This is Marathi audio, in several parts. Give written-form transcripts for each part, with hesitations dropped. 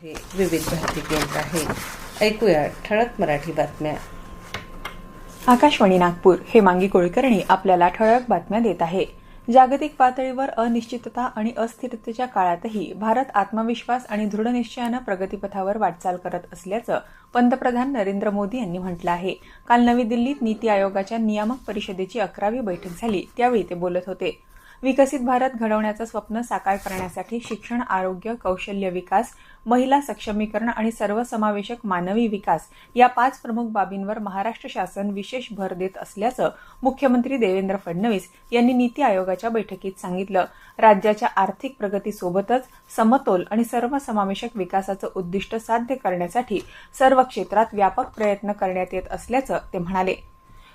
हे विविध भारती केंद्र आहे. ऐकूया ठळक मराठी बातम्या. आकाशवाणी नागपूर. हेमांगी कुलकर्णी आपल्याला ठळक बातम्या देत आहे. जागतिक पातळीवर अनिश्चितता आणि अस्थिरतेच्या काळातही भारत आत्मविश्वास आणि दृढनिश्चयानं प्रगतीपथावर वाटचाल करत असल्याचं पंतप्रधान नरेंद्र मोदी यांनी म्हटलं आहे. काल नवी दिल्लीत नीती आयोगाच्या नियामक परिषदेची 11वी बैठक झाली, त्यावेळी ते बोलत होते. विकसित भारत घडवण्याचं स्वप्न साकार करण्यासाठी शिक्षण, आरोग्य, कौशल्य विकास, महिला सक्षमीकरण आणि सर्वसमावेशक मानवी विकास या 5 प्रमुख बाबींवर महाराष्ट्र शासन विशेष भर देत असल्याचं मुख्यमंत्री देवेंद्र फडणवीस यांनी नीती आयोगाच्या बैठकीत सांगितलं. राज्याच्या आर्थिक प्रगतीसोबतच समतोल आणि सर्वसमावेशक विकासाचं उद्दिष्ट साध्य करण्यासाठी सर्व क्षेत्रात व्यापक प्रयत्न करण्यात येत असल्याचं ते म्हणाले.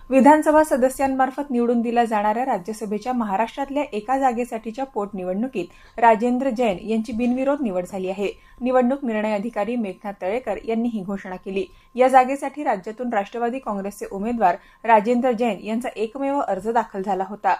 विधानसभा सदस्यांमार्फत निवडून दिल्या जाणाऱ्या राज्यसभेच्या महाराष्ट्रातल्या एका जागेसाठीच्या पोटनिवडणुकीत राजेंद्र जैन यांची बिनविरोध निवड झाली आहे. निवडणूक निर्णय अधिकारी मेघनाथ तळेकर यांनी ही घोषणा केली. या जागेसाठी राज्यातून राष्ट्रवादी काँग्रेसचे उमेदवार राजेंद्र जैन यांचा एकमेव अर्ज दाखल झाला होता.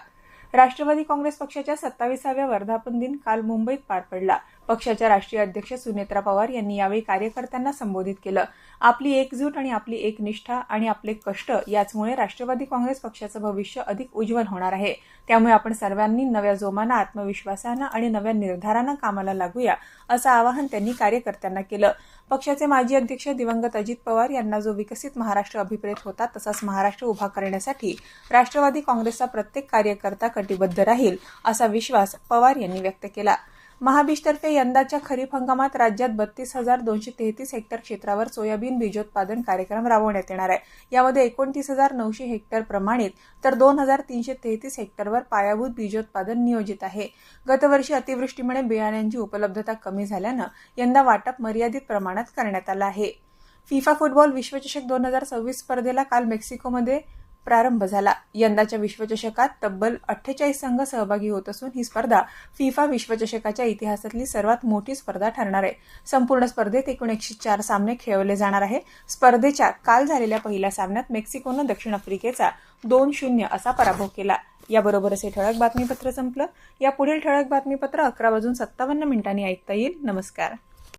राष्ट्रवादी काँग्रेस पक्षाच्या 27व्या वर्धापन दिन काल मुंबईत पार पडला. पक्षाच्या राष्ट्रीय अध्यक्ष सुनेत्रा पवार यांनी यावेळी कार्यकर्त्यांना संबोधित केलं. आपली एकजूट आणि आपली एकनिष्ठा आणि आपले कष्ट याचमुळे राष्ट्रवादी काँग्रेस पक्षाचं भविष्य अधिक उज्ज्वल होणार आहे. त्यामुळे आपण सर्वांनी नव्या जोमानं, आत्मविश्वासानं आणि नव्या निर्धारानं कामाला लागूया, असं आवाहन त्यांनी कार्यकर्त्यांना केलं. पक्षाचे माजी अध्यक्ष दिवंगत अजित पवार यांना जो विकसित महाराष्ट्र अभिप्रेत होता, तसाच महाराष्ट्र उभा करण्यासाठी राष्ट्रवादी काँग्रेसचा प्रत्येक कार्यकर्ता कटिबद्ध राहील, असा विश्वास पवार यांनी व्यक्त केला. महाबीजतर्फे यंदाच्या खरीप हंगामात राज्यात 32,233 हेक्टर क्षेत्रावर सोयाबीन बीजोत्पादन कार्यक्रम राबवण्यात येणार आहे. यामध्ये 29,900 हेक्टर प्रमाणित तर 2,333 हेक्टरवर पायाभूत बीजोत्पादन नियोजित आहे. गतवर्षी अतिवृष्टीमुळे बियाण्यांची उपलब्धता कमी झाल्यानं यंदा वाटप मर्यादित प्रमाणात करण्यात आलं आहे. फिफा फुटबॉल विश्वचषक 2026 स्पर्धेला काल मेक्सिकोमध्ये प्रारंभ झाला. यंदाच्या विश्वचषकात तब्बल 48 संघ सहभागी होत असून ही स्पर्धा फिफा विश्वचषकाच्या इतिहासातली सर्वात मोठी स्पर्धा ठरणार आहे. संपूर्ण स्पर्धेत एकूण 104 सामने खेळवले जाणार आहे. स्पर्धेच्या काल झालेल्या पहिल्या सामन्यात मेक्सिकोनं दक्षिण आफ्रिकेचा 2-0 असा पराभव केला. याबरोबरच हे ठळक बातमीपत्र संपलं. या पुढील ठळक बातमीपत्र 11:57 ऐकता येईल. नमस्कार.